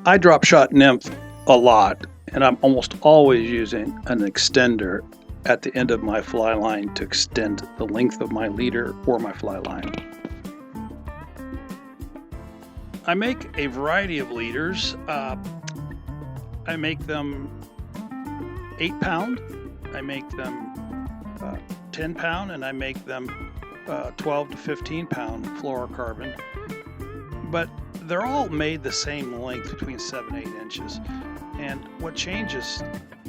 I drop shot nymph a lot, and I'm almost always using an extender at the end of my fly line to extend the length of my leader or my fly line. I make a variety of leaders. I make them 8 pound, I make them 10 pound, and I make them 12 to 15 pound fluorocarbon. But they're all made the same length, between 7 and 8 inches. And what changes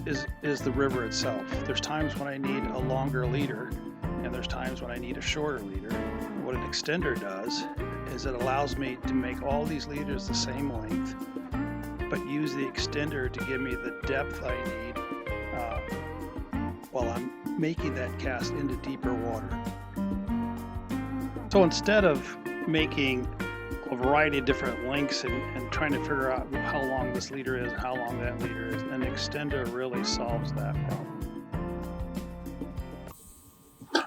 is the river itself. There's times when I need a longer leader, and there's times when I need a shorter leader. What an extender does is it allows me to make all these leaders the same length, but use the extender to give me the depth I need while I'm making that cast into deeper water. So instead of making a variety of different lengths and trying to figure out how long this leader is and how long that leader is, an extender really solves that problem.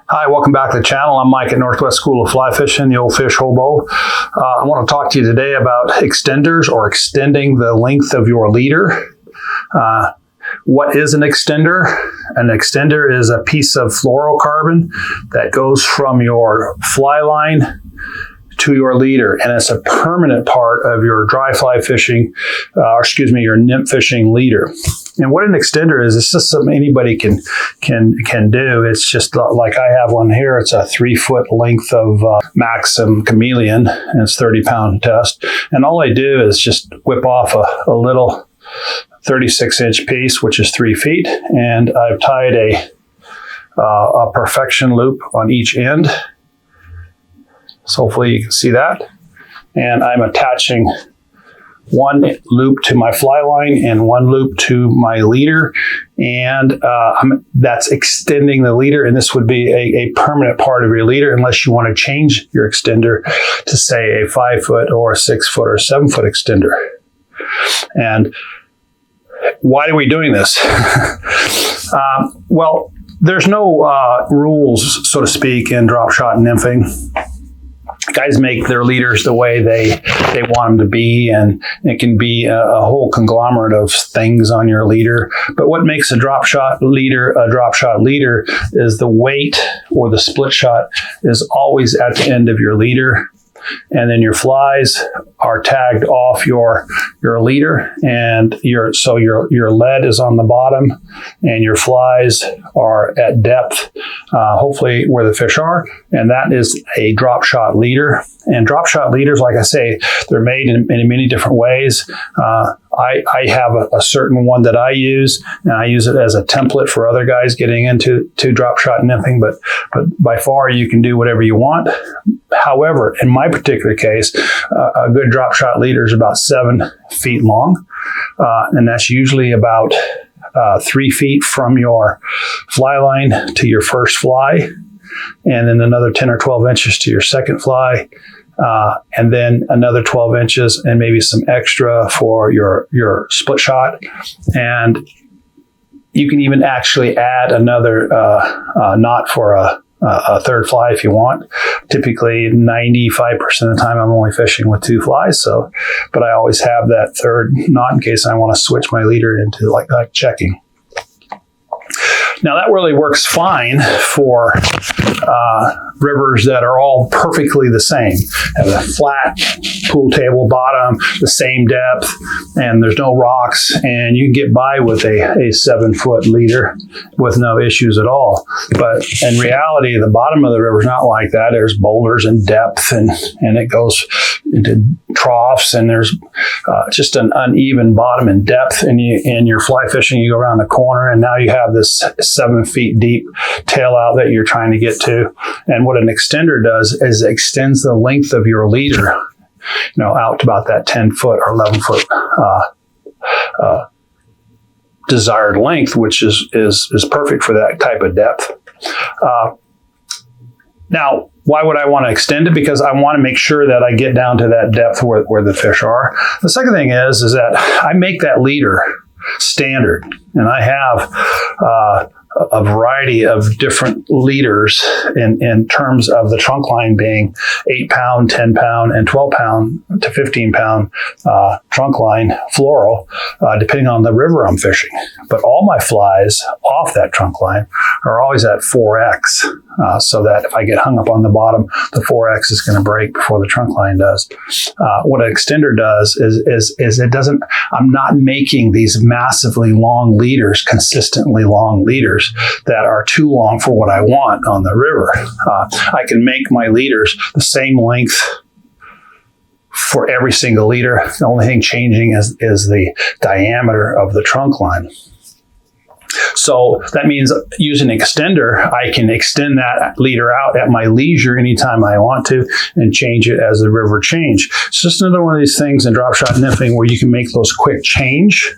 Hi, welcome back to the channel. I'm Mike at Northwest School of Fly Fishing, the old fish hobo. I want to talk to you today about extenders, or extending the length of your leader. What is an extender? An extender is a piece of fluorocarbon that goes from your fly line to your leader, and it's a permanent part of your dry fly fishing, your nymph fishing leader. And what an extender is, it's just something anybody can do. It's just like I have one here. It's a 3-foot length of Maxim chameleon, and it's 30-pound test. And all I do is just whip off a little 36-inch piece, which is 3 feet, and I've tied a perfection loop on each end. So hopefully you can see that. And I'm attaching one loop to my fly line and one loop to my leader. And that's extending the leader. And this would be a permanent part of your leader, unless you want to change your extender to, say, a 5-foot or a 6-foot or 7-foot extender. And why are we doing this? Well, there's no rules, so to speak, in drop shot nymphing. Guys make their leaders the way they want them to be, and it can be a whole conglomerate of things on your leader. But what makes a drop shot leader is the weight, or the split shot is always at the end of your leader. And then your flies are tagged off your leader, and your lead is on the bottom, and your flies are at depth, hopefully where the fish are, and that is a drop shot leader. And drop shot leaders, like I say, they're made in many different ways. I have a certain one that I use, and I use it as a template for other guys getting into drop shot nymphing, but by far you can do whatever you want. However, in my particular case, a good drop shot leader is about 7 feet long, and that's usually about 3 feet from your fly line to your first fly, and then another 10 or 12 inches to your second fly, and then another 12 inches and maybe some extra for your split shot. And you can even actually add another knot for a third fly if you want. Typically 95% of the time I'm only fishing with 2 flies, but I always have that third knot in case I want to switch my leader into like checking. Now that really works fine for rivers that are all perfectly the same. Have a flat pool table bottom, the same depth, and there's no rocks, and you can get by with a 7-foot leader with no issues at all. But in reality, the bottom of the river is not like that. There's boulders and depth, and it goes into troughs, and there's just an uneven bottom and depth. And you're fly fishing, you go around the corner, and now you have this 7 feet deep tail out that you're trying to get to. And what an extender does is it extends the length of your leader, out to about that 10-foot or 11-foot desired length, which is perfect for that type of depth. Now, why would I want to extend it? Because I want to make sure that I get down to that depth where the fish are. The second thing is that I make that leader standard, and I have a variety of different leaders in terms of the trunk line being 8 pound, 10 pound, and 12 pound to 15 pound trunk line fluoro, depending on the river I'm fishing. But all my flies off that trunk line are always at 4X, so that if I get hung up on the bottom, the 4X is going to break before the trunk line does. What an extender does is it doesn't, I'm not making these massively long leaders, consistently long leaders that are too long for what I want on the river. I can make my leaders the same length for every single leader. The only thing changing is the diameter of the trunk line. So that means using an extender, I can extend that leader out at my leisure anytime I want to and change it as the river change. It's just another one of these things in drop shot nymphing where you can make those quick change.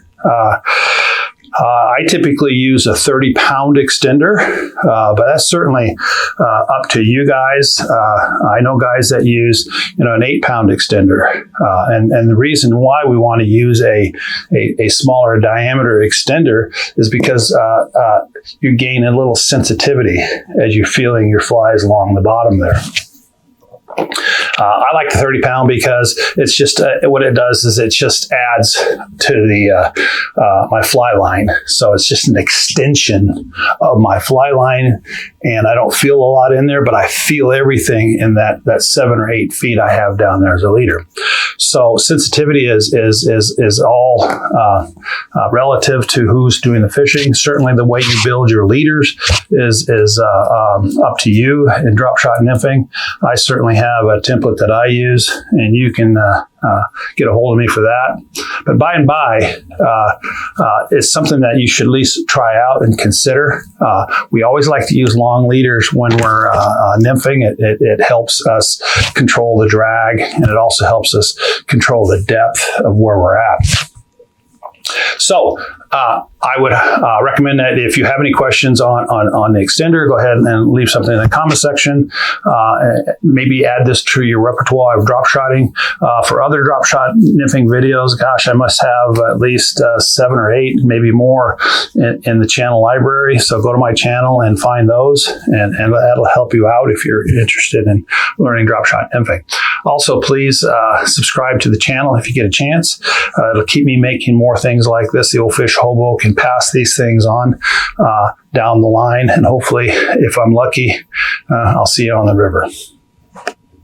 I typically use a 30-pound extender, but that's certainly up to you guys. I know guys that use, an 8-pound extender, and the reason why we want to use a smaller diameter extender is because you gain a little sensitivity as you're feeling your flies along the bottom there. I like the 30-pound because it's just what it does is it just adds to the my fly line. So it's just an extension of my fly line, and I don't feel a lot in there, but I feel everything in that 7 or 8 feet I have down there as a leader. So sensitivity is all relative to who's doing the fishing. Certainly, the way you build your leaders is up to you in drop shot nymphing. I certainly have a template that I use, and you can get a hold of me for that. But by and by, it's something that you should at least try out and consider. We always like to use long leaders when we're nymphing. It helps us control the drag, and it also helps us control the depth of where we're at. So I would recommend that if you have any questions on the extender, go ahead and leave something in the comment section. Maybe add this to your repertoire of drop shotting. For other drop shot nymphing videos, gosh, I must have at least 7 or 8, maybe more in the channel library. So go to my channel and find those, and that'll help you out if you're interested in learning drop shot nymphing. Also, please subscribe to the channel if you get a chance. It'll keep me making more things like this. The old fish hobo can pass these things on down the line, and hopefully, if I'm lucky, I'll see you on the river.